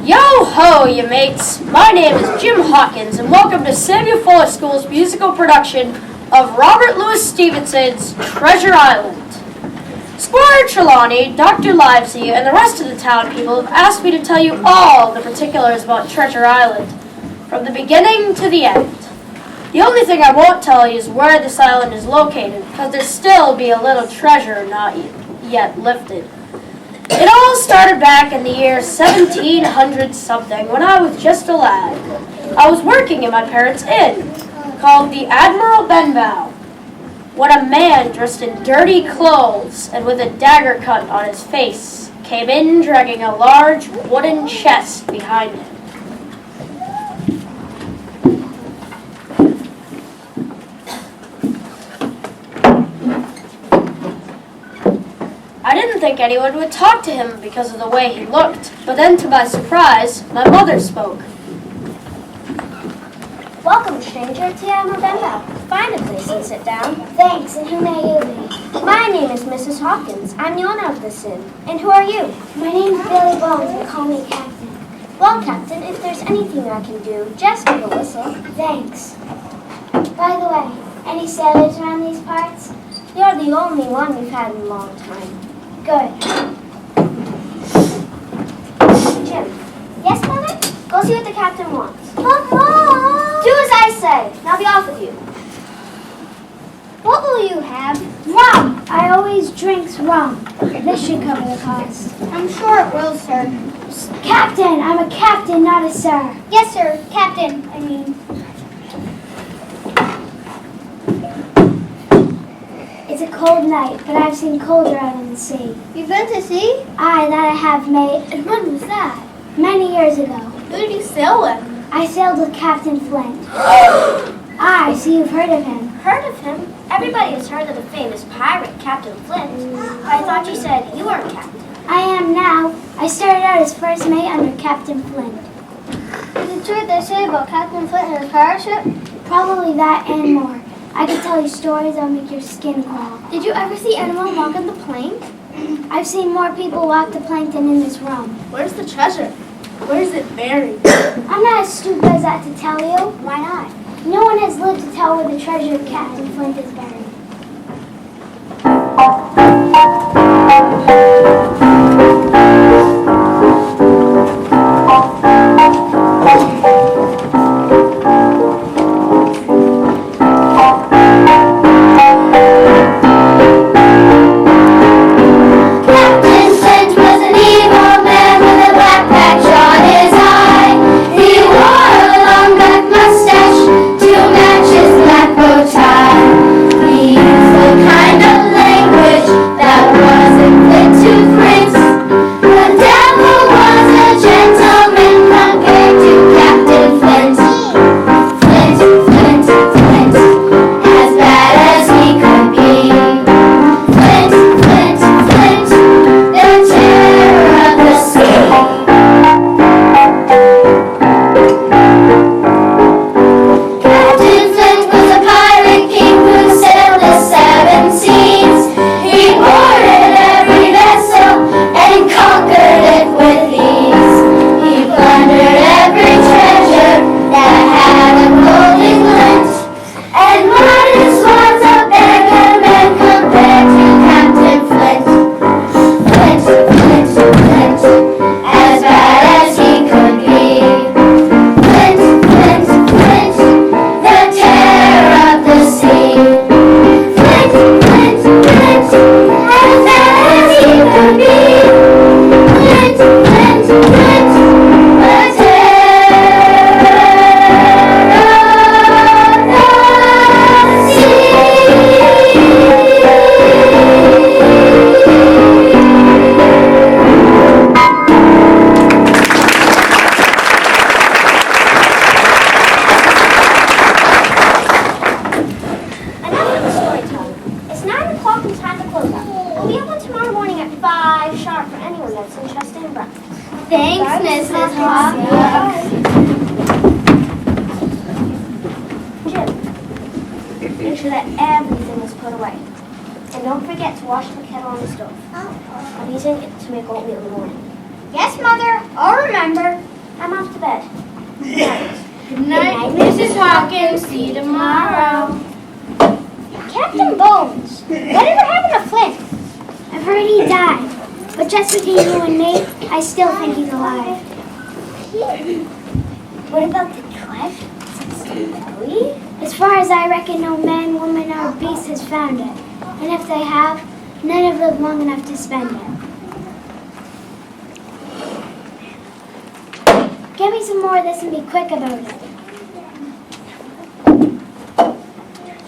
Yo-ho, you mates! My name is Jim Hawkins, and welcome to Samuel Fuller School's musical production of Robert Louis Stevenson's Treasure Island. Squire Trelawney, Dr. Livesey, and the rest of the town people have asked me to tell you all the particulars about Treasure Island, from the beginning to the end. The only thing I won't tell you is where this island is located, because there still be a little treasure not yet lifted. It all started back in the year 1700 something when I was just a lad. I was working in my parents' inn, called the Admiral Benbow, when a man dressed in dirty clothes and with a dagger cut on his face came in dragging a large wooden chest behind him. I didn't think anyone would talk to him because of the way he looked, but then to my surprise, my mother spoke. Welcome, stranger, to Admiral Benbow. Find a place and sit down. Thanks, and who may you be? My name is Mrs. Hawkins. I'm the owner of this inn. And who are you? My name's Billy Bones, and call me Captain. Well, Captain, if there's anything I can do, just give a whistle. Thanks. By the way, any sailors around these parts? You're the only one we've had in a long time. Good. Jim, Yes, Mother? go see what the captain wants. But Mom! Do as I say. Now be off with you. What will you have? Rum! I always drinks rum. This should cover the cost. I'm sure it will, sir. Captain! I'm a captain, not a sir. Yes, sir. Captain, I mean. It's a cold night, but I've seen colder out on the sea. You've been to sea? Aye, that I have, mate. And when was that? Many years ago. Who did you sail with? I sailed with Captain Flint. Aye, so you've heard of him. Heard of him? Everybody has heard of the famous pirate, Captain Flint. I thought you said you weren't captain. I am now. I started out as first mate under Captain Flint. Is it true what they say about Captain Flint and his pirate ship? Probably that and more. I could tell you stories that'll make your skin crawl. Did you ever see anyone walk on the plane? I've seen more people walk the plankton in this room. Where's the treasure? Where's it buried? I'm not as stupid as that to tell you. Why not? No one has lived to tell where the treasure of Captain Flint is buried. Captain Flint was an evil man with a black patch on his eye. He wore a long black mustache to match his black bow tie. He used the kind of language that wasn't fit to Fritz. The devil was a gentleman compared to Captain Flint. Flint, Flint, Flint, as bad as he could be. Flint, Flint, Flint, the terror of the sea. Captain Flint was a pirate king who sailed the 7 seas. He boarded every vessel and conquered it with ease. He plundered every treasure that had a golden glint. And Martin was a beggar man compared to Captain Flint. Flint, Flint, Flint, as bad as he could be. Flint, Flint, Flint, the terror of the sea. Flint, Flint, Flint, as bad as he could be. Flint, Flint, Flint, the terror Enough of the story time. It's 9 o'clock and time to close up. We'll be open tomorrow morning at 5 sharp for anyone that's interested in breakfast. Thanks, Mrs. Hawk. Jim, make sure that everything is put away. And don't forget to wash the kettle on the stove. I'm using it to make oatmeal in the morning. Yes, Mother. I'll remember. I'm off to bed. Good night, Mrs. Hawkins. See you tomorrow. Captain Bones, whatever happened to Flint? I've heard he died. But just between you and me, I still think he's alive. What about the treasure? Really? As far as I reckon, no man, woman, or beast has found it. And if they have, none have lived long enough to spend it. Get me some more of this and be quick about it.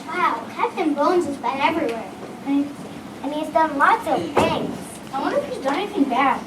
Wow, Captain Bones has been everywhere. And he's done lots of things. I wonder if he's done anything bad.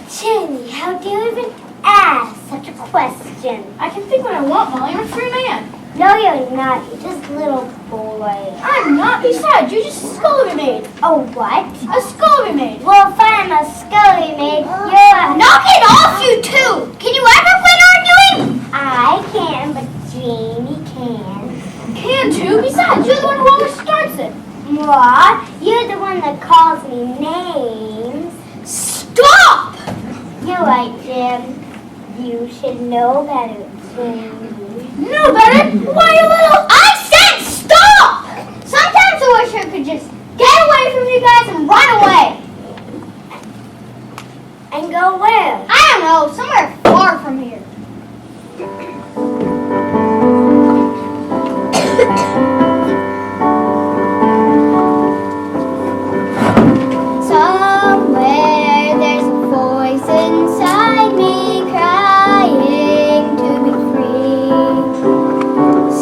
Jenny, how do you even ask such a question? I can think what I want, Molly. I'm a free man. No, you're not. You're just a little boy. I'm not. Besides, you're just a scullery maid. Oh, what? A scullery maid. Well, if I'm a scullery maid, you're a... Knock it off, you two! Can you ever quit arguing? I can, but Jamie can. Can too. Besides, you're the one who always starts it. What? You're the one that calls me names. Stop! You're right, Jim. You should know better, Jamie. No better. Why, you little... I said stop! Sometimes I wish I could just get away from you guys and run away. And go where? I don't know, somewhere far from here. Somewhere there's a voice inside me crying to be free.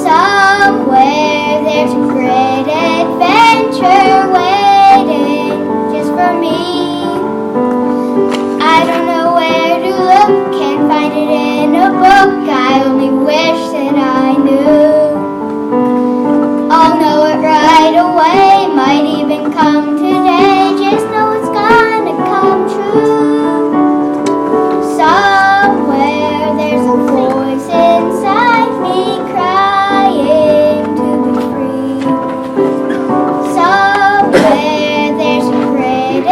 Somewhere there's a great adventure waiting just for me. I don't know where to look, can't find it in a book. I only wish that I knew. I'll know it right away, might even come today. Just know it's gonna come true. Somewhere there's a voice inside me crying to be free. Somewhere there's a great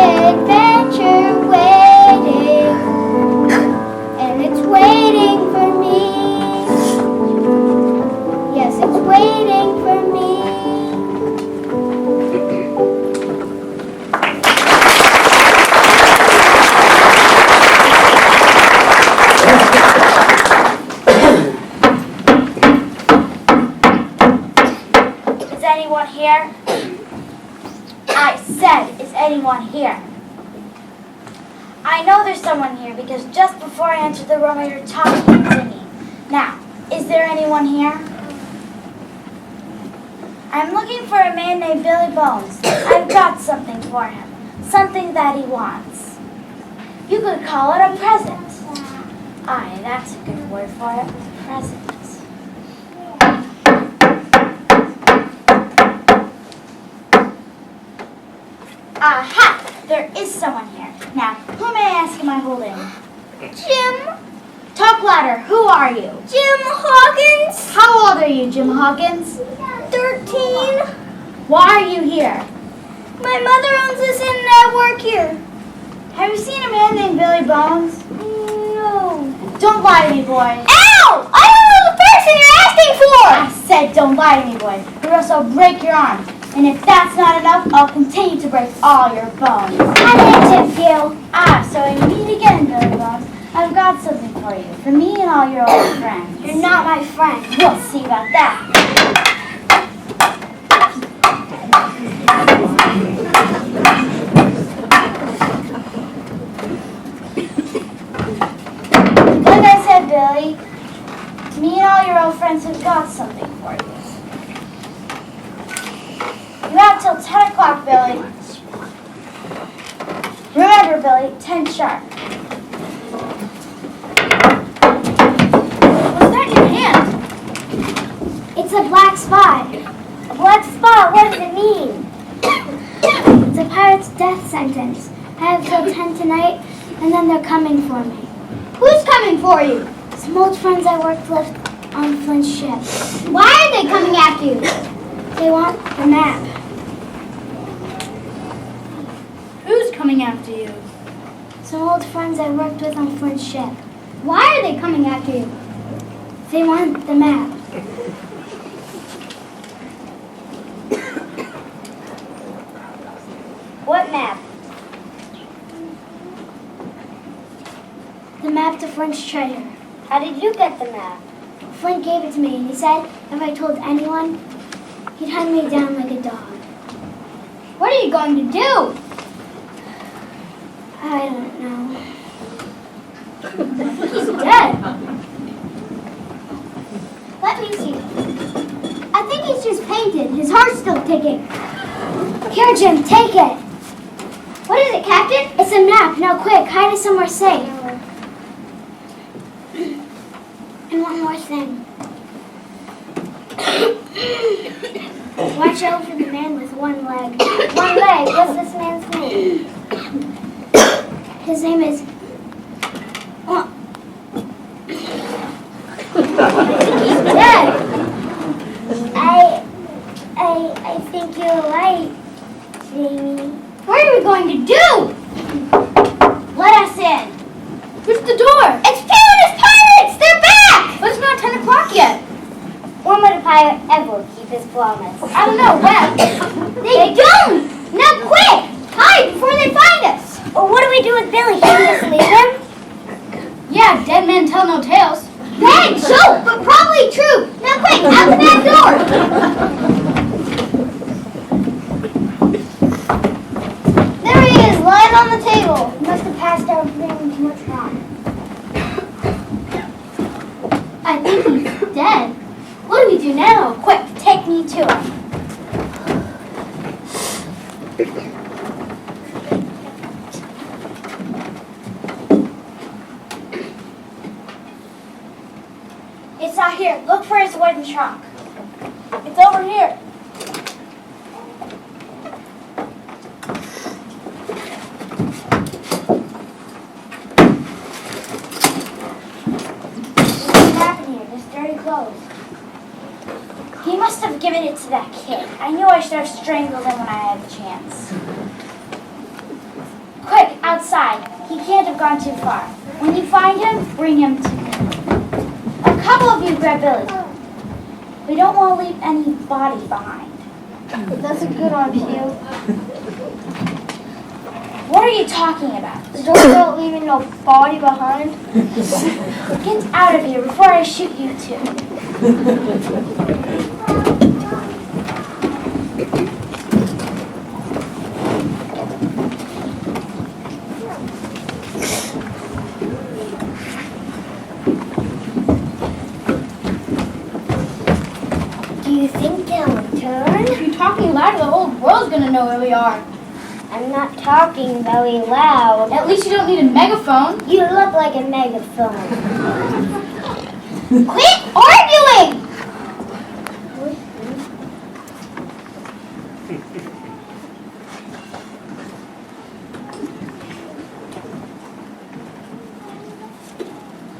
here? I said, is anyone here? I know there's someone here because just before I entered the room I heard talking and singing. Now, is there anyone here? I'm looking for a man named Billy Bones. I've got something for him. Something that he wants. You could call it a present. Aye, that's a good word for it. Present. Aha! There is someone here. Now, who may I ask am I holding? Jim. Talk louder. Who are you? Jim Hawkins. How old are you, Jim Hawkins? 13. Why are you here? My mother owns this inn and I work here. Have you seen a man named Billy Bones? No. Don't lie to me, boy. Ow! I don't know the person you're asking for! I said don't lie to me, boy, or else I'll break your arm. And if that's not enough, I'll continue to break all your bones. I hate you. Ah, so we meet again, Billy Bones. I've got something for you, for me and all your old friends. You're not my friend. We'll see about that. Like I said, Billy, me and all your old friends have got something for you. You have till 10 o'clock, Billy. Remember, Billy, 10 sharp. What's that in your hand? It's a black spot. A black spot? What does it mean? It's a pirate's death sentence. I have till 10 tonight, and then they're coming for me. Who's coming for you? Some old friends I worked with on Flint's ship. Why are they coming after you? They want the map. Who's coming after you? Some old friends I worked with on Flint's ship. Why are they coming after you? They want the map. What map? The map to Flint's treasure. How did you get the map? Flint gave it to me, and he said if I told anyone, he'd hunt me down like a dog. What are you going to do? I don't know. He's dead. Let me see. I think he's just painted. His heart's still ticking. Here, Jim, take it. What is it, Captain? It's a map. Now, quick, hide it somewhere safe. And one more thing. Watch out for the man with one leg. One leg. What's this man's name? His name is... He's dead. I think you're right, Jamie. What are we going to do? Let us in. Where's the door? It's Canada's pirates! They're back! But it's not 10 o'clock yet. When would a pirate ever keep his promise? I don't know, when? They don't! Now quick! Hide before they find us! Well, what do we do with Billy? Can we just leave him? Yeah, dead men tell no tales. Bad joke, but probably true. Now quick, out the back door! There he is, lying on the table. He must have passed out from drinking too much wine. I think he's dead. What do we do now? Quick, take me to him. It's not here. Look for his wooden trunk. It's over here. What's happened here? There's dirty clothes. He must have given it to that kid. I knew I should have strangled him when I had the chance. Quick, outside. He can't have gone too far. When you find him, bring him to me. A couple of you grab Billy. We don't want to leave any body behind. That's a good one, Hugh. What are you talking about? The door not leaving no body behind. Get out of here before I shoot you two. gonna know where we are. I'm not talking very loud. At least you don't need a megaphone. You look like a megaphone. Quit arguing!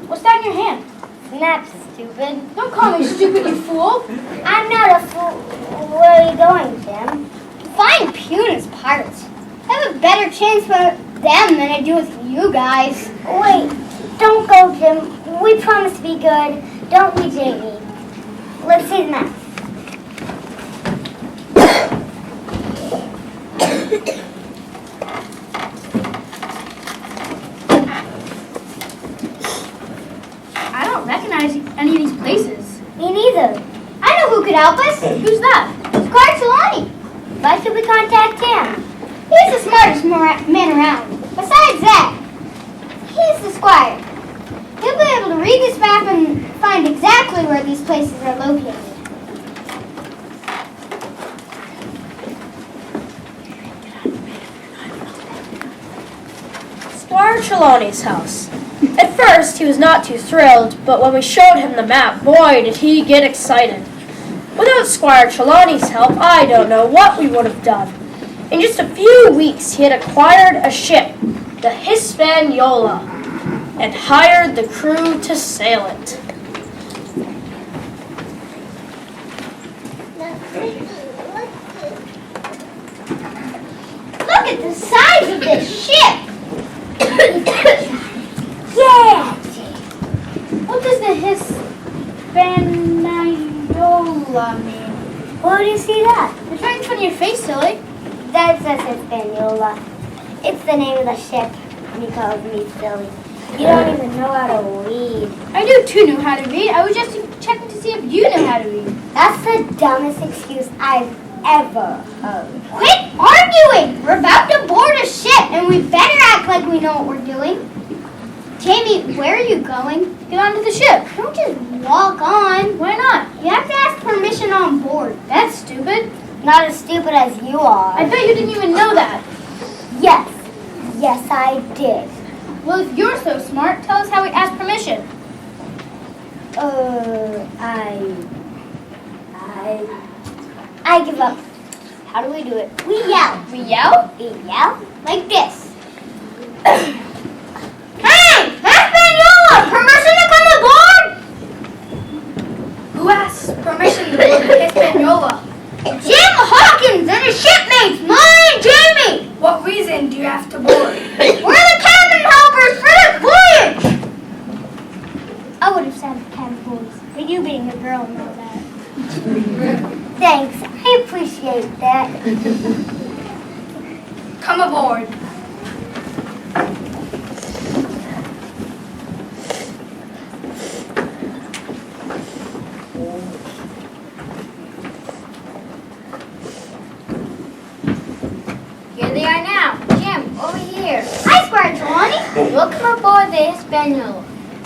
What's that in your hand? Snap, stupid. Don't call me stupid, you fool. I'm not a fool. Where are you going, Jim? Find Puna's pirates. I have a better chance for them than I do with you guys. Wait, don't go, Jim. We promise to be good, don't we, Jamie? Let's see the map. I don't recognize any of these places. Me neither. I know who could help us. Who's that? Squire Trelawney. Why should we contact him? He's the smartest man around. Besides that, he's the squire. He'll be able to read this map and find exactly where these places are located. Squire Trelawney's house. At first, he was not too thrilled, but when we showed him the map, boy, did he get excited. Without Squire Trelawney's help, I don't know what we would have done. In just a few weeks, he had acquired a ship, the Hispaniola, and hired the crew to sail it. Look at the size of this ship! Yeah! What does the Hispaniola mean? Where do you see that? It's right in front of your face, silly. That says Hispaniola. It's the name of the ship, and he calls me silly. You don't even know how to read. I do too know how to read. I was just checking to see if you know how to read. That's the dumbest excuse I've ever heard. Quit arguing! We're about to board a ship, and we better act like we know what we're doing. Jamie, where are you going? Get onto the ship. Don't just walk on. Why not? You have to ask permission on board. That's stupid. Not as stupid as you are. I bet you didn't even know that. Yes. Yes, I did. Well, if you're so smart, tell us how we ask permission. I give up. How do we do it? We yell. We yell? We yell like this. Hey! Hispaniola! Permission to come aboard? Who asks permission to board the Hispaniola? Jim Hawkins and his shipmates, Molly and Jamie! What reason do you have to board? We're the cabin helpers for this voyage! I would have said cabin boys, but you being a girl know that. Thanks, I appreciate that. Come aboard. Here they are now. Jim, over here. Hi, Squire Trelawney. Welcome aboard the Hispaniola.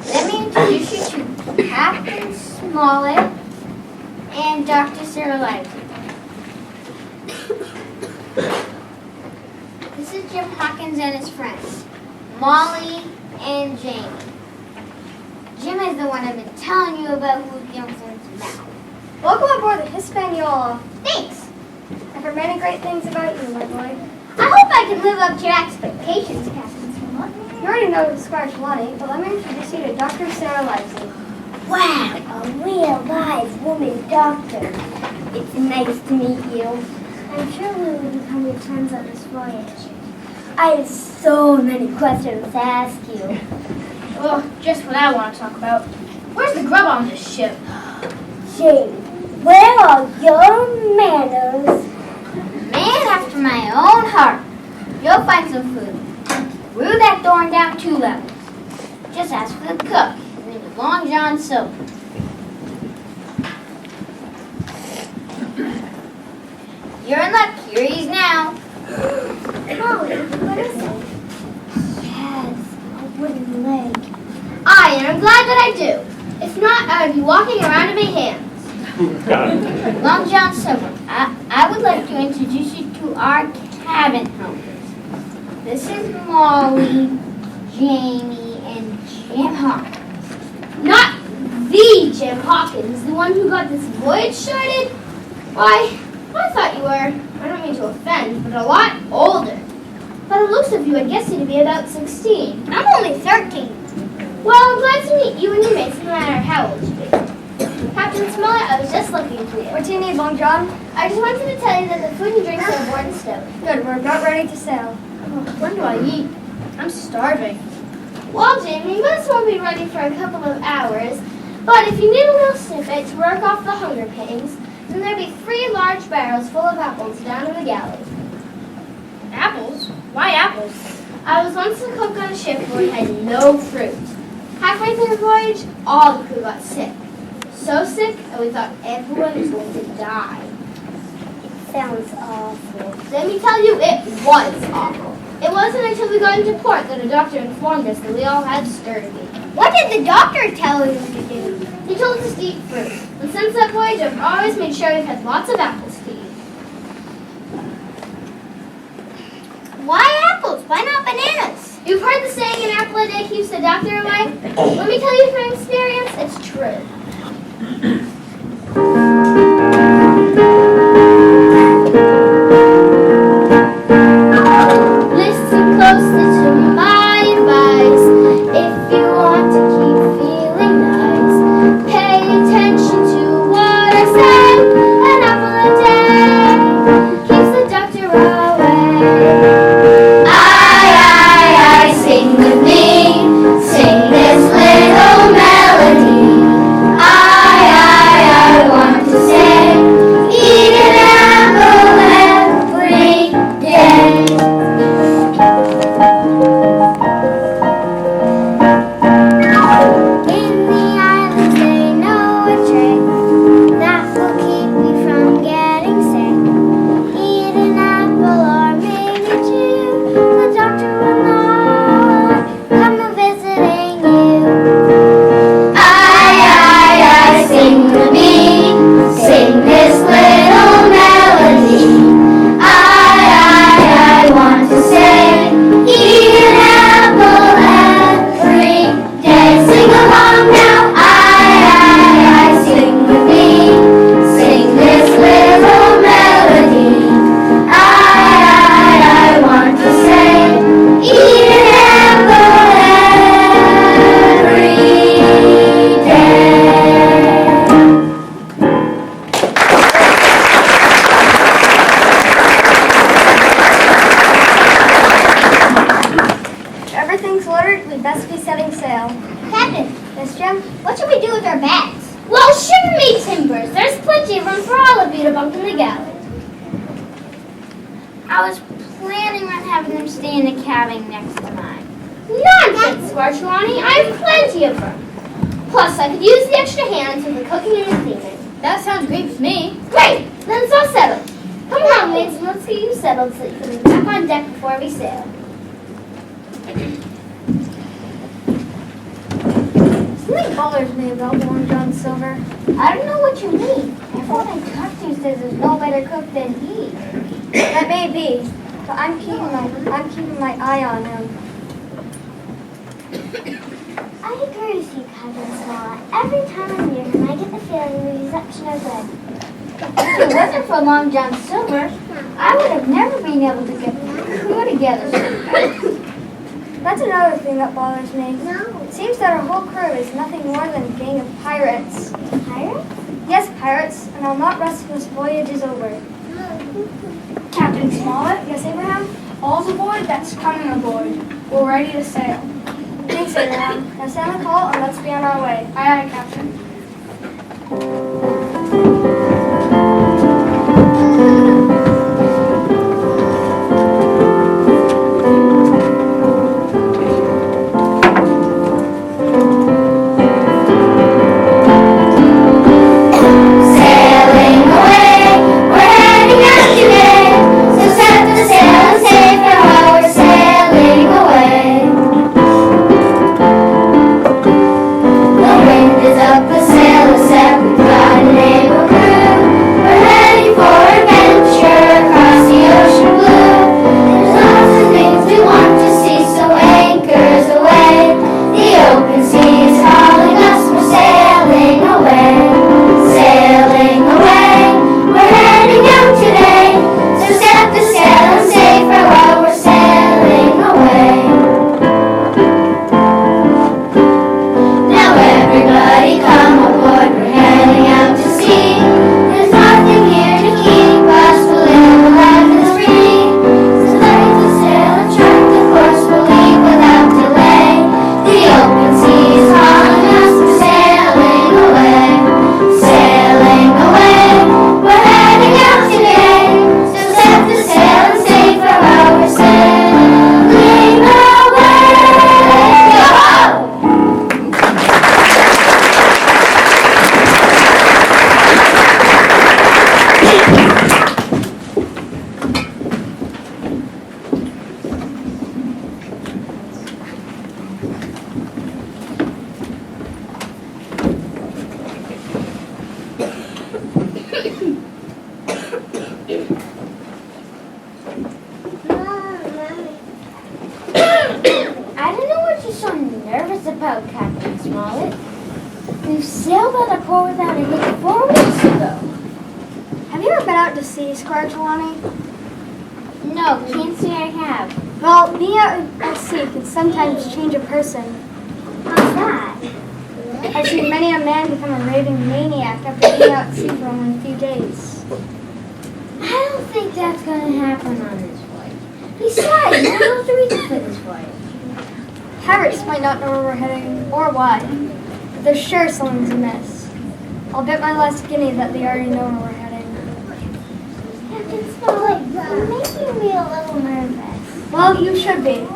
Let me introduce you to Captain Smollett and Dr. Sarah Lively. This is Jim Hawkins and his friends, Molly and Jamie. Jim is the one I've been telling you about who gives him the map. Welcome aboard the Hispaniola. Thanks. I've heard many great things about you, my boy. I hope I can live up to your expectations, Captain Smollett. You already know Squire Trelawney, but let me introduce you to Dr. Sarah Lively. Wow, a real live woman doctor. It's nice to meet you. I'm sure we will become your friends on this voyage. I have so many questions to ask you. Well, just what I want to talk about. Where's the grub on this ship? Jamie, where are your manners? Man after my own heart. You'll find some food. Through that door and down 2 levels. Just ask for the cook. His name is Long John Silver. You're in luck. Here he is now. Molly, what is it? Yes, a wooden leg. I am glad that I do. If not, I would be walking around in my hands. Long John Silver, I would like to introduce you to our cabin helpers. This is Molly, Jamie, and Jim Hawkins. Not the Jim Hawkins, the one who got this voyage started. Why, I thought you were, I don't mean to offend, but a lot older. By the looks of you, I'd guess you to be about 16. I'm only 13. Well, I'm glad to meet you and your mates, no matter how old you be. Captain Smollett, I was just looking for you. What do you need, Long John? I just wanted to tell you that the food and drinks are aboard the stove. Good, we're about ready to sail. When do I eat? I'm starving. Well, Jamie, this won't be ready for a couple of hours, but if you need a little snippet to work off the hunger pangs, then there'll be 3 large barrels full of apples down in the galley. Apples? Why apples? I was once a cook on a ship where we had no fruit. Halfway through the voyage, all the crew got sick. So sick that we thought everyone was going to die. Sounds awful. Let me tell you, it was awful. It wasn't until we got into port that a doctor informed us that we all had scurvy. What did the doctor tell you to do? He told us to eat fruit. And since that voyage, I've always made sure we've had lots of apples to eat. Why apples? Why not bananas? You've heard the saying, an apple a day keeps the doctor away? Let me tell you from experience, it's true. Listen closely to my advice. If you want to keep feeling nice, pay attention to what I say. An apple a day keeps the doctor away. I, sing with me. Sing this little melody. I want to say, eat an apple every day. In the islands they know a trick that will keep me from getting sick. Eat an apple or maybe 2. The doctor will not come a visiting you. I sing with me. Sing this little melody. I want to say, eat an apple every day. Sing along now. I sing with me. Sing this little melody. I want to say, eat an apple every day. If everything's ordered, we'd best be setting sail. Captain, Yes, Jim? what should we do with our bags? Well, shiver me timbers. There's plenty of room for all of you to bunk in the galley. I was planning on having them stay in the cabin next to mine. Nonsense, Squarchelani. I have plenty of room. Plus, I could use the extra hands for the cooking and the cleaning. That sounds great with me. Great! Then it's all settled. Come on, mates, and let's get you settled so you can be back on deck before we sail. Something bothers me about Long John Silver. I don't know what you mean. Everyone I talk to says there's no better cook than he. That may be, but I'm keeping my eye on him. I agree with you, Captain Smollett. Every time I'm near him, I get the feeling that he's up to no good. If it wasn't for Long John Silver, I would have never been able to get the crew together so fast. That's another thing that bothers me. No. It seems that our whole crew is nothing more than a gang of pirates. Pirates? Yes, pirates, and I'll not rest till this voyage is over. Captain Smollett, Yes, Abraham? all's aboard that's coming aboard. We're ready to sail. Thanks, Abraham. Now sound the call and let's be on our way. Aye, aye, Captain. Sailing away, we're heading out today. So set the sail and say farewell, we're sailing away. The wind is up, the sail is set, we fly about, Captain Smollett. We've sailed at a port without a hitch 4 weeks ago. Have you ever been out to sea, Squire Trelawney? No, can't say I have. Well, being out at sea can sometimes change a person. How's that? I've seen many a man become a raving maniac after being out at sea for only a few days. I don't think that's going to happen on this voyage. Besides, what was the reason for this voyage? Pirates might not know where we're heading or why, but they're sure something's amiss. I'll bet my last guinea that they already know where we're heading. Captain Smollett, you're making me a little nervous. Well, you should be.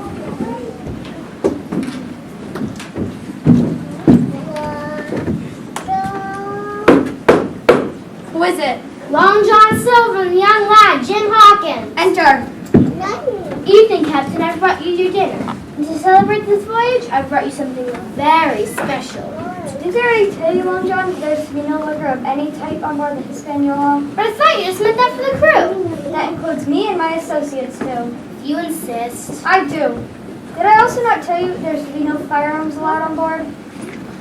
Who is it? Long John Silver and the young lad, Jim Hawkins. Enter. Evening, Captain. I've brought you your dinner. And to celebrate this voyage, I've brought you something very special. Did they already tell you, Long John, that there's to be no liquor of any type on board the Hispaniola? But I thought you just meant that for the crew. That includes me and my associates, too. You insist. I do. Did I also not tell you there's to be no firearms allowed on board?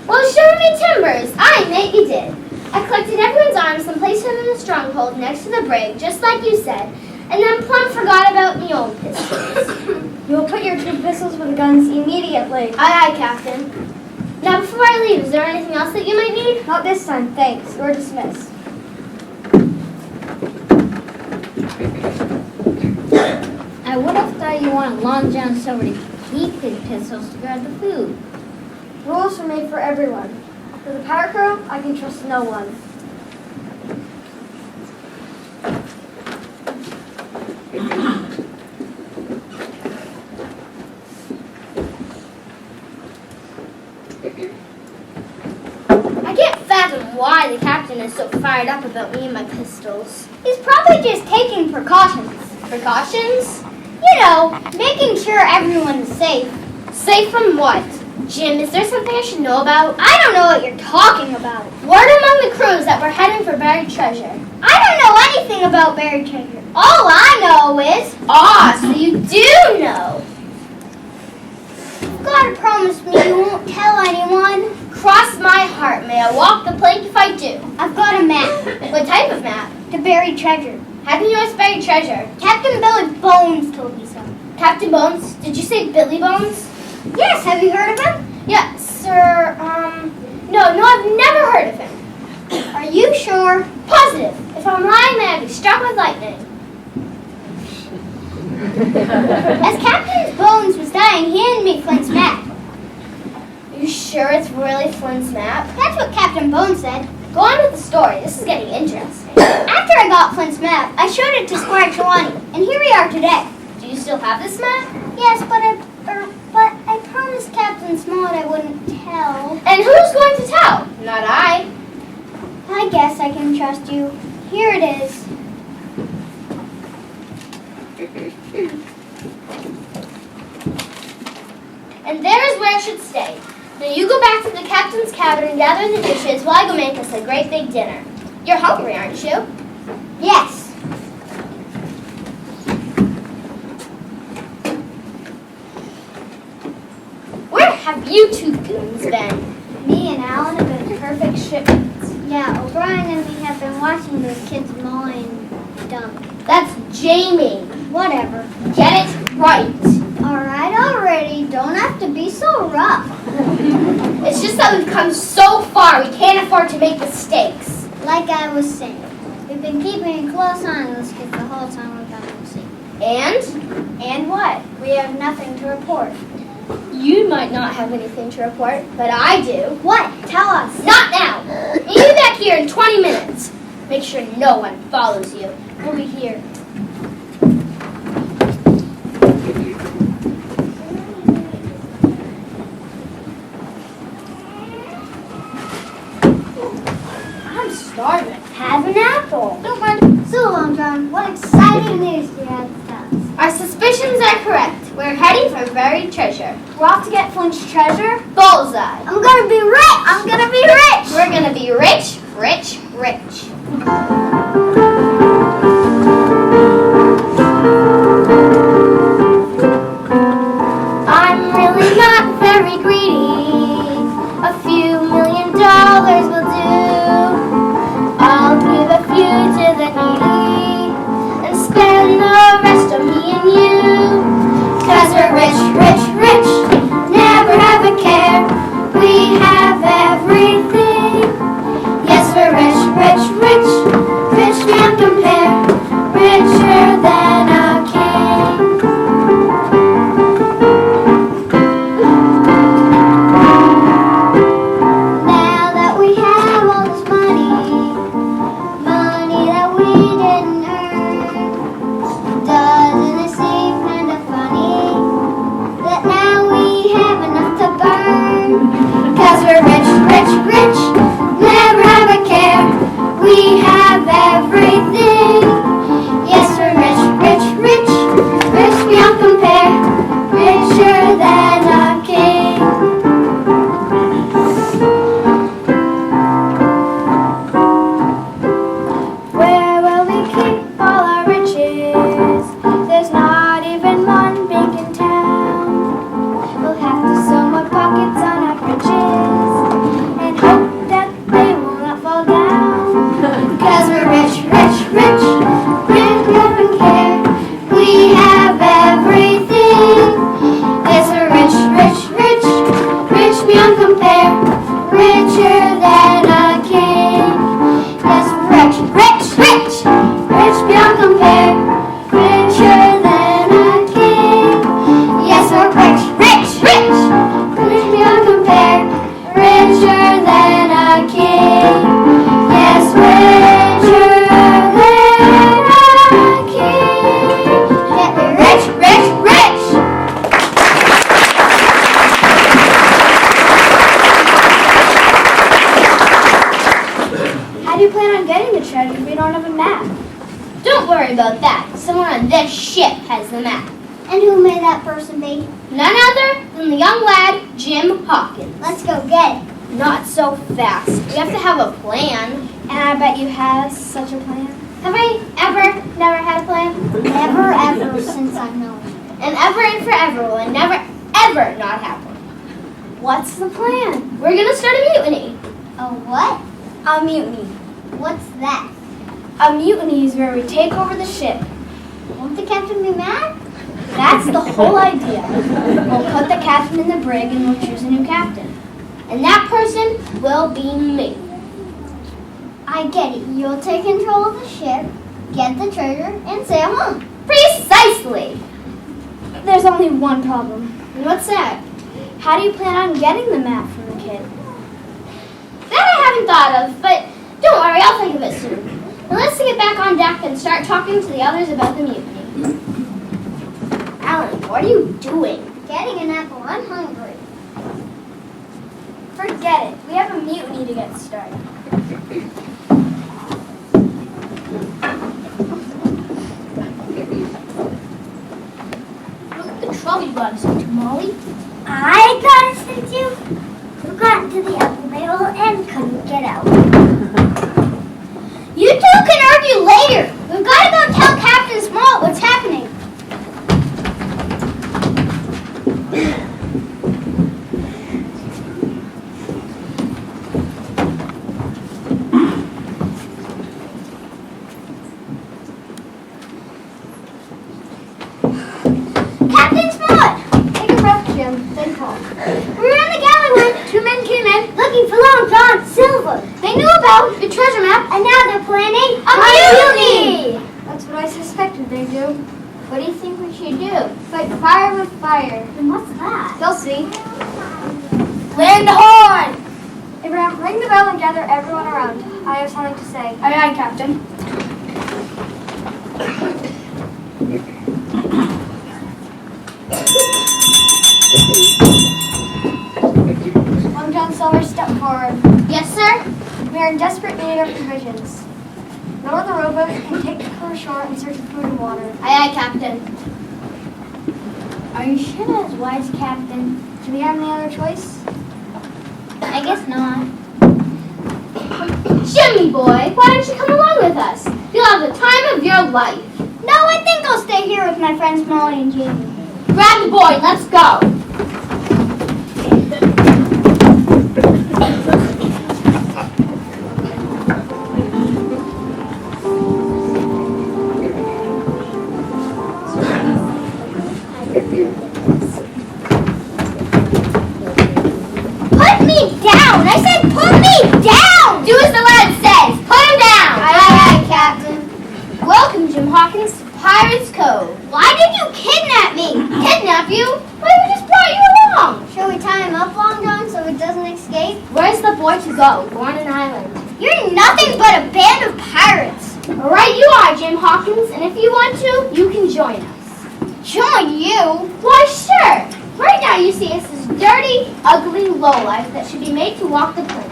Well, show me timbers. I admit you did. I collected everyone's arms and placed them in the stronghold next to the brig, just like you said, and then plumb forgot about me own pistols. You will put your 2 pistols with the guns immediately. Aye, aye, Captain. Now, before I leave, is there anything else that you might need? Not this time, thanks. You're dismissed. I would have thought you wanted Long John Silver to keep his pistols to guard the food. Rules are made for everyone. For the pirate crew, I can trust no one. I can't fathom why the captain is so fired up about me and my pistols. He's probably just taking precautions. Precautions? You know, making sure everyone's safe. Safe from what? Jim, is there something I should know about? I don't know what you're talking about. Word among the crew is that we're heading for buried treasure. I don't know anything about buried treasure. All I know is So you do know. you've got to promise me you won't tell anyone. Cross my heart. May I walk the plank if I do? I've got a map. What type of map? The buried treasure. How do you know it's buried treasure? Captain Billy Bones told me so. Captain Bones? Did you say Billy Bones? Yes, have you heard of him? Yeah, sir, no, I've never heard of him. Are you sure? Positive. If I'm lying, then I'd be struck with lightning. As Captain Bones was dying, he handed me Flint's map. Are you sure it's really Flint's map? That's what Captain Bones said. Go on with the story. This is getting interesting. After I got Flint's map, I showed it to Squire Trelawney, and here we are today. Do you still have this map? Yes, but I promised Captain Smollett I wouldn't tell. And who's going to tell? Not I. I guess I can trust you. Here it is. And there is where I should stay. Now you go back to the captain's cabin and gather the dishes while I go make us a great big dinner. You're hungry, aren't you? Yes. Where have you two goons been? Me and Alan have been perfect shipmates. Yeah, O'Brien and me have been watching those kids mowing dump. That's Jamie. Whatever. Get it right. Alright already. Don't have to be so rough. It's just that we've come so far, we can't afford to make mistakes. Like I was saying, we've been keeping a close eye on those kids the whole time we've been at sea. And And what? We have nothing to report. you might not have anything to report, but I do. What? Tell us. Not now. You'll be back here in 20 minutes. Make sure no one follows you. We'll be here. I'm starving. Have an apple. Don't mind. So, Long John, what exciting news do you have to tell us? Our suspicions are correct. We're heading for buried treasure. We're off to get Flint's treasure? Bullseye. I'm gonna be rich! I'm gonna be rich! We're gonna be rich, rich, rich. I'm really not very greedy. we're rich, rich, rich, never have a care. We have everything. Yes, we're rich, rich, rich, rich beyond compare, richer than a king. Now that we have all this money that we didn't earn, doesn't it seem kind of funny that now we have enough to burn? 'Cause we're rich, rich, rich, never have a care. We have everything. Yes, we're rich, rich, rich, rich beyond compare, richer than a king. Where will we keep all our riches? There's not even one bank in town. We'll have to sew more pockets on our britches and hope that they will not fall down. 'Cause we're rich, rich, rich, rich beyond care. We have everything. Yes, we're rich, rich, rich, rich beyond compare, richer than a king. Yes, we're rich, rich, rich, rich beyond compare, richer than a king. Yes, we're rich, rich, rich, rich beyond compare, richer than a king. Yes, richer than a king. Get me rich, rich, rich. How do you plan on getting the treasure if we don't have a map? Don't worry about that. Someone on this ship has the map. And who may that person be? None other than the young lad, Jim Hawkins. Let's go get it. Not so fast. We have to have a plan. And I bet you have such a plan. Have I ever never had a plan? Never ever since I've known you. And ever and forever will I never, ever not have one. What's the plan? We're gonna start a mutiny. A what? A mutiny. What's that? A mutiny is where we take over the ship. Won't the captain be mad? That's the whole idea. We'll put the captain in the brig and we'll choose a new captain. And that person will be me. I get it. You'll take control of the ship, get the treasure, and sail home. Precisely. There's only one problem. And what's that? How do you plan on getting the map from the kid? That I haven't thought of, but don't worry, I'll think of it soon. Now let's get back on deck and start talking to the others about the mutiny. Alan, what are you doing? Getting an apple. I'm hungry. Forget it. We have a mutiny to get started. Look at the trouble you got us into, Molly. I got us into. We got into the apple barrel and couldn't get out. You two can argue later. We've got to go tell Captain Smollett what's happening. Captain Smollett! Take a breath, Jim. Then call. We were in the galley when 2 men came in. Looking for Long John Silver. They knew about the treasure map. And now they're planning A mutiny! That's what I suspected they'd do. What do you think we should do? Fight fire with fire. And what's that? They'll see. Land the horn! Abraham, ring the bell and gather everyone around. I have something to say. Aye, aye, Captain. Long John Silver, step forward. Yes, sir? We are in desperate need of provisions. Lower the rowboat and take the crew ashore in search of food and water. Aye, aye, Captain. Are you sure that's wise, Captain? Do we have any other choice? I guess not. Jimmy boy, why don't you come along with us? You'll have the time of your life. No, I think I'll stay here with my friends Molly and Jamie. Grab the boy, let's go. go. Go on an island. You're nothing but a band of pirates. Right you are, Jim Hawkins, and if you want to, you can join us. Join you? Why, sure. Right now you see us as dirty, ugly lowlife that should be made to walk the plank.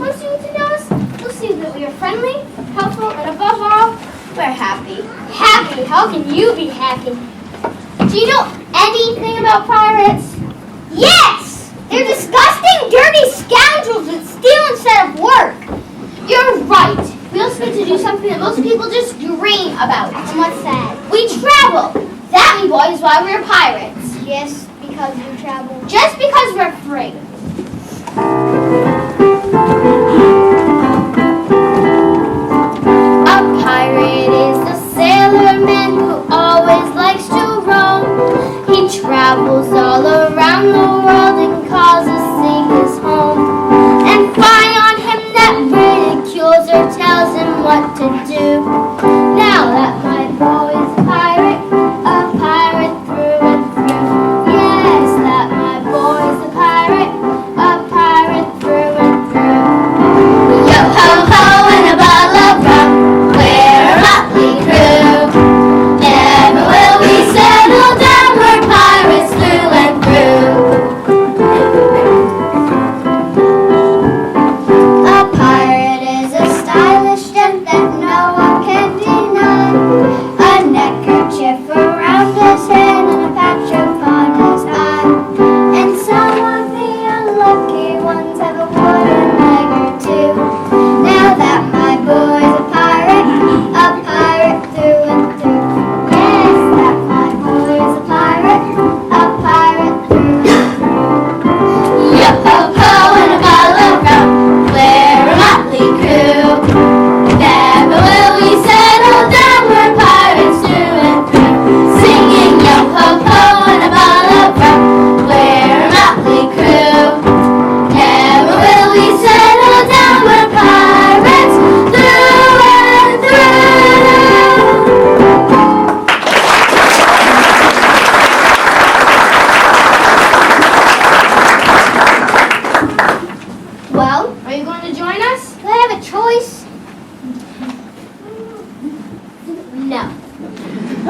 Once you get to know us, you'll see that we are friendly, helpful, and above all, we're happy. Happy? How can you be happy? Do you know anything about pirates? Yes! They're disgusting, dirty scoundrels that steal instead of work. You're right. We also get to do something that most people just dream about. And what's that? We travel. That, me boy, is why we're pirates. Yes, because you travel. Just because we're free. A pirate is a sailorman who always likes to roam. He travels all around the world and calls the sea his home. And fine on him that ridicules or tells him what to do. Now that my boy is a pirate through and through. Yes, that my boy is a pirate through and through. Yo ho ho and a bottle of rum, we're a motley crew. Never will we settle down, we're pirates through and through. A pirate is a stylish gent that no one can deny. A neckerchief around his head and a patch upon his eye. And some of the unlucky ones have a wooden leg or two. Now that my boy's a pirate through and through. Yes, that my boy's a pirate through and through. Yo ho ho and a bottle of rum, we're a motley crew. Never will we settle down, we're pirates through and through. Singing yo ho ho and a bottle of rum, we're a motley crew. Never will we settle down, we're pirates through and through. Well, are you going to join us? Do I have a choice? No. I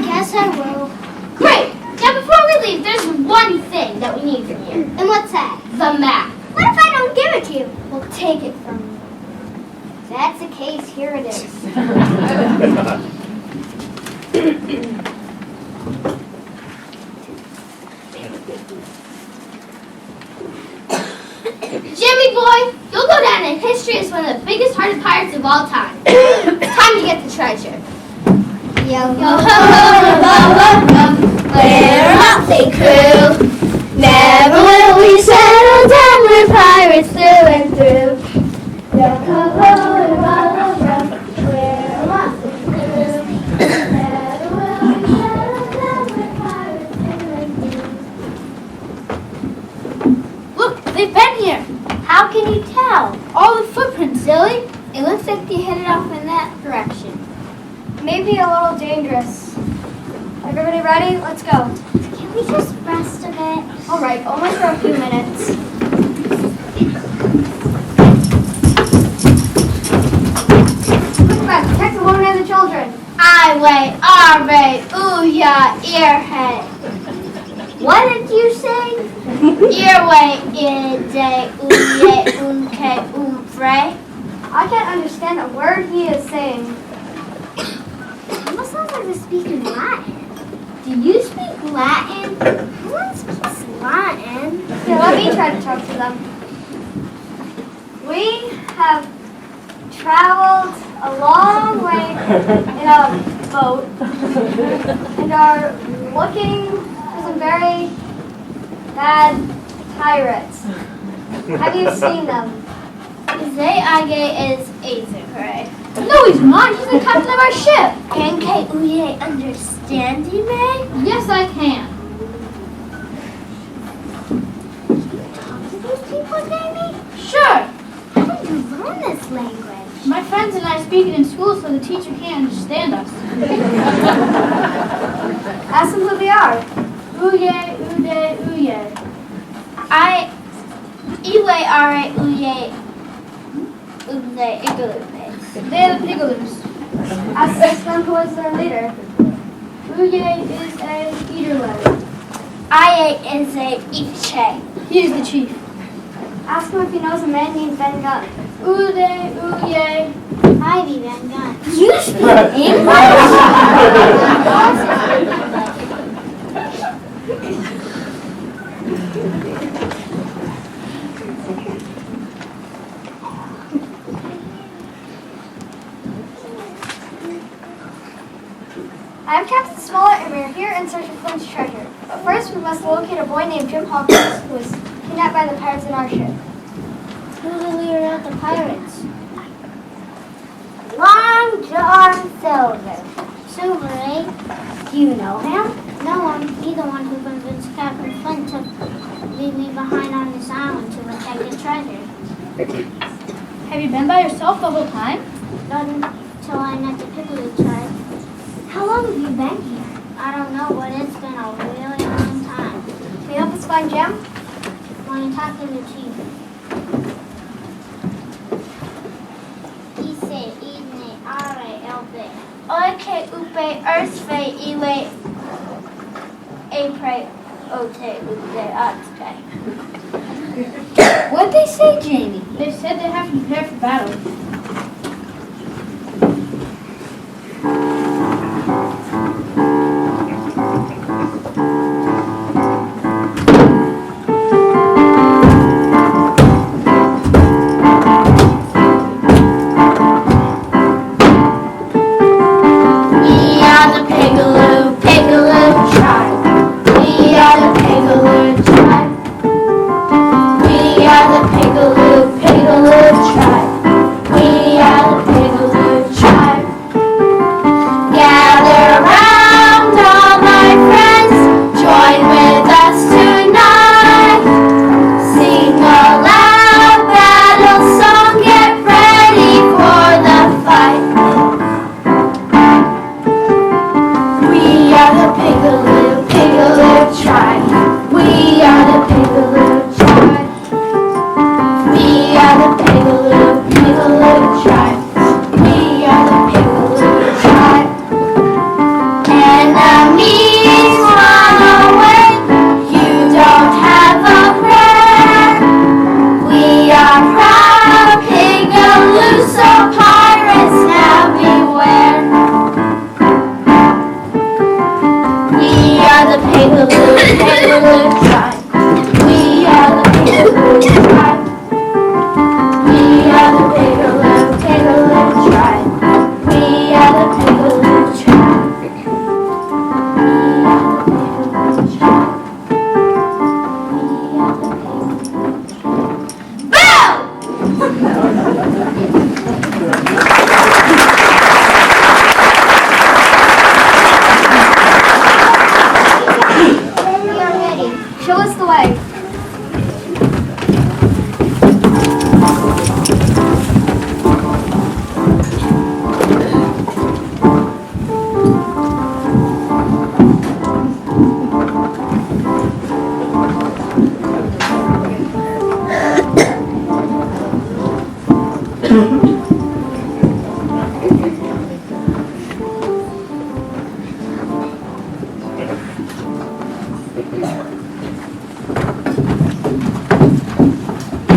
guess I will. Great. Now before we leave, there's one thing that we need from you. And what's that? The map. What if I don't give it to you? We'll take it from you. If that's the case, here it is. Jimmy boy, you'll go down in history as one of the biggest hearted pirates of all time. It's time to get the treasure. Yo Yo ho ho and a bottle of rum, we're a motley crew. Never will we settle down, we're pirates through and through. Yo ho ho and a bottle of rum, we're a motley crew. Never will we settle down, we're pirates through and through. Look, they've been here. How can you tell? All the footprints, silly. It looks like they headed off in that direction. Maybe a little dangerous. Everybody ready? Let's go. Can we just rest a bit? All right, only for a few minutes. Quick, Fred, protect the woman and the children. I wait, ooh yeah, earhead. What did you say? Earway, ear day, ooh yeah, unke, umfre. I can't understand a word he is saying. It almost sounds like they're speaking Latin. Do you speak Latin? No one speaks Latin. Here, let me try to talk to them. We have traveled a long way in a boat and are looking for some very bad pirates. Have you seen them? Zeage is Azekray. No, he's not. He's the captain of our ship. Can Uye understand you, May? Yes, I can. Talk to those people, Jamie? Sure. How did you learn this language? My friends and I speak it in school so the teacher can't understand us. Ask them who they are. Ooye, ooye, ooye. Iwe are uye uye igaloopes. They're the Pigaloos. Ask them who is their leader. Uye is a eater lad. Aye is a iche. He is the chief. Ask him if he knows a man named Ben Gunn. Uye. Hi, Van Gunn. You speak I am Captain Smollett, and we are here in search of Flint's treasure. But first, we must locate a boy named Jim Hawkins, who was kidnapped by the pirates in our ship. Who's the leader of the pirates? Long John Silver. Silver, eh? Do you know him? No, he's the one who convinced Captain Flint to leave me behind on this island to protect the treasure. Have you been by yourself the whole time? Not until I met the Pigaloo tribe. How long have you been here? I don't know, but it's been a really long time. Can you help us find Jim? When you talk to the chief, he said, "Idne are elbe, oike upe earthfe iwe apre ote upe atke." What'd they say, Jamie? They said they have to prepare for battle. We are the Pigaloo tribe. We are the Pigaloo tribe. We are the Pigaloo tribe. We are the Pigaloo tribe. Gather round, all my friends. Join with us tonight. Sing a loud battle song. Get ready for the fight. We are the Pigaloo tribe. We are the Pigaloo tribe. We are the Pigaloo tribe. We are the Pigaloo tribe. Enemies run away. You don't have a prayer. We are proud Pigaloo, so pirates now beware. We are the Pigaloo tribe. We are the Pigaloo tribe. We are the Pigaloo tribe. We are the Pigaloo tribe. We are the Pigaloo tribe. We are the Pigaloo tribe. Boom! We are ready. Show us the way.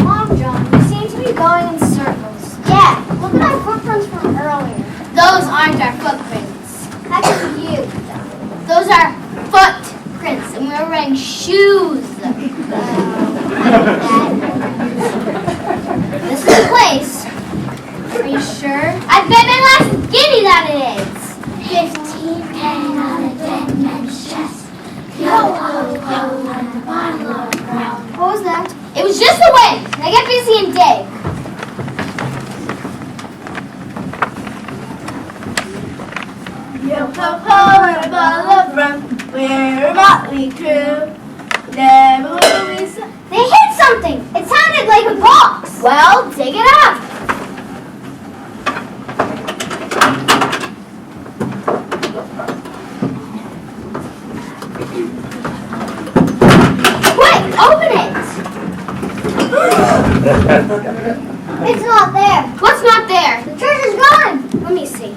Long John, we seem to be going in circles. Yeah, Look at our footprints from earlier. those aren't our footprints. That is you. Those are footprints, and we're wearing shoes. This is the place. Are you sure? I bet my last guinea that it is. 15 penny on a dead man's chest. Yo ho ho and a bottle of rum. What was that? It was just the wind. Now get busy and dig. Yo ho ho and a bottle of rum. We're a motley crew. Never will we They hit something. It sounded like a box. Well, dig it up. Quick, open it. It's not there. What's not there? The treasure's gone. Let me see.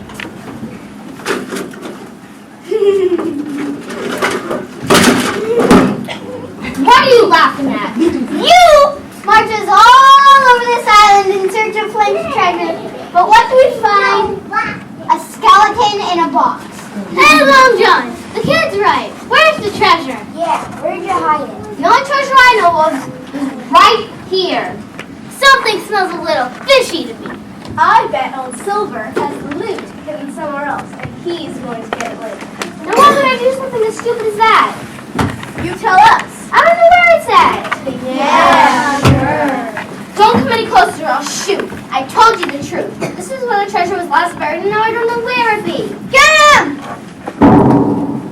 What are you laughing at? You marches all over this island in search of Flame's treasure. But what do we find? A skeleton in a box. Hey, Long John, the kid's right. Where's the treasure? Yeah, where'd you hide it? The only treasure I know of is right here. Something smells a little fishy to me. I bet old Silver has the loot hidden somewhere else, and he's going to get it later. Now why would I do something as stupid as that? You tell us. I don't know where it's at. Yeah, sure. Don't come any closer or I'll shoot. I told you the truth. This is where the treasure was last buried and now I don't know where it be. Get him!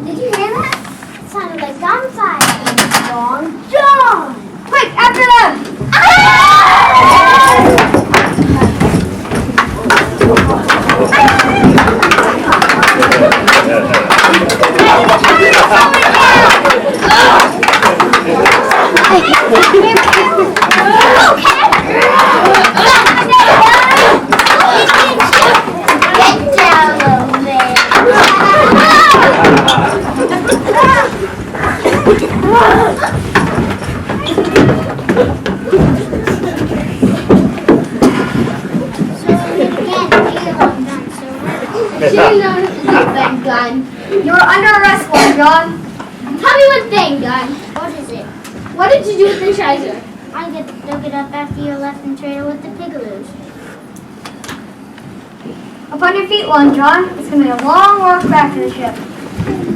Did you hear that? It sounded like gunfire. Long John! Quick, after them! Get down, little man. Should've known it was a Ben gun. You're under arrest, Long John. Tell me what Ben gun. What is it? What did you do with the treasure? I dug it up after you left and traded with the Pigaloos. Up on your feet, Long John. It's going to be a long walk back to the ship.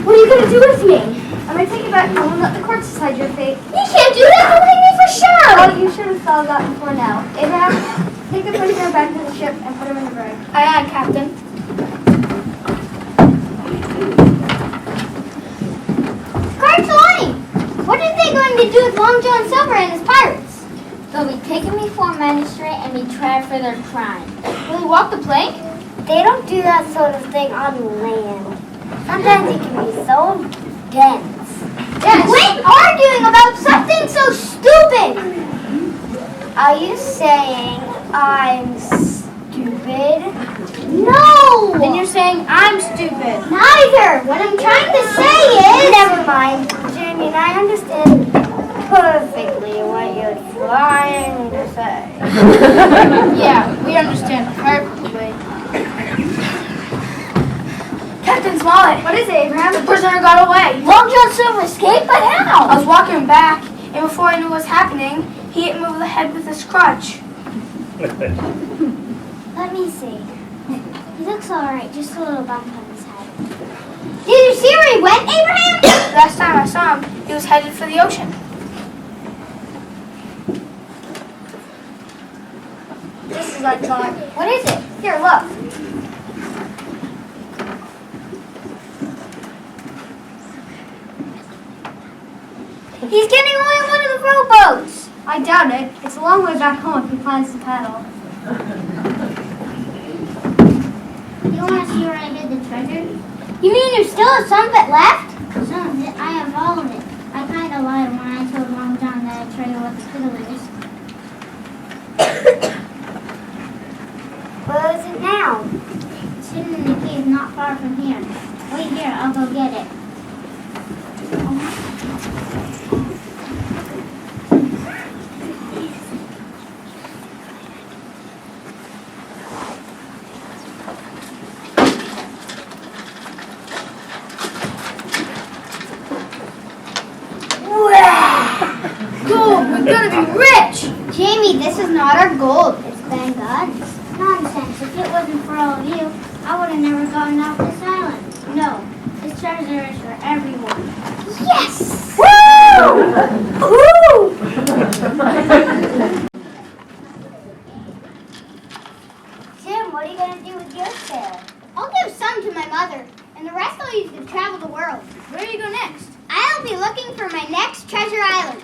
What are you going to do with me? I'm going to take you back home and let the courts decide your fate. You can't do that. They'll hang me for sure. Oh, you should have thought of that before now. Abraham, take the prisoner back to the ship and put him in the brig. Aye, aye, Captain. Cartolani! What are they going to do with Long John Silver and his pirates? They'll be taken before magistrate and be tried for their crime. Will he walk the plank? They don't do that sort of thing on land. Sometimes it can be so dense. Yes. Quit arguing about something so stupid! Are you saying I'm stupid? No! Then you're saying I'm stupid. Neither! What I'm trying to say is... Never mind, Jamie, I understand perfectly what you're trying to say. Yeah, we understand perfectly. Captain Smollett, What is it, Abraham? the prisoner got away. Long John Silver escaped, but how? I was walking back, and before I knew what was happening, he hit me over the head with his crutch. Let me see. He looks alright, just a little bump on his head. Did you see where he went, Abraham? Last time I saw him, he was headed for the ocean. This is our time. What is it? Here, look. He's getting away in one of the rowboats. I doubt it. It's a long way back home if he plans to paddle. You want to see where I hid the treasure? You mean you still have some of it left? Some of it, I have all of it. I kind of lied when I told Long John that I traded with the Pigaloos. Where is it now? It's hidden in the cave not far from here. Wait here, I'll go get it. Gold, we're gonna be rich! Jamie, this is not our gold. It's Ben God's. Nonsense. If it wasn't for all of you, I would have never gotten off this island. No, this treasure is for everyone. Yes! Woo! Woo! Tim, what are you going to do with your share? I'll give some to my mother, and the rest I'll use to travel the world. Where do you go next? I'll be looking for my next treasure island.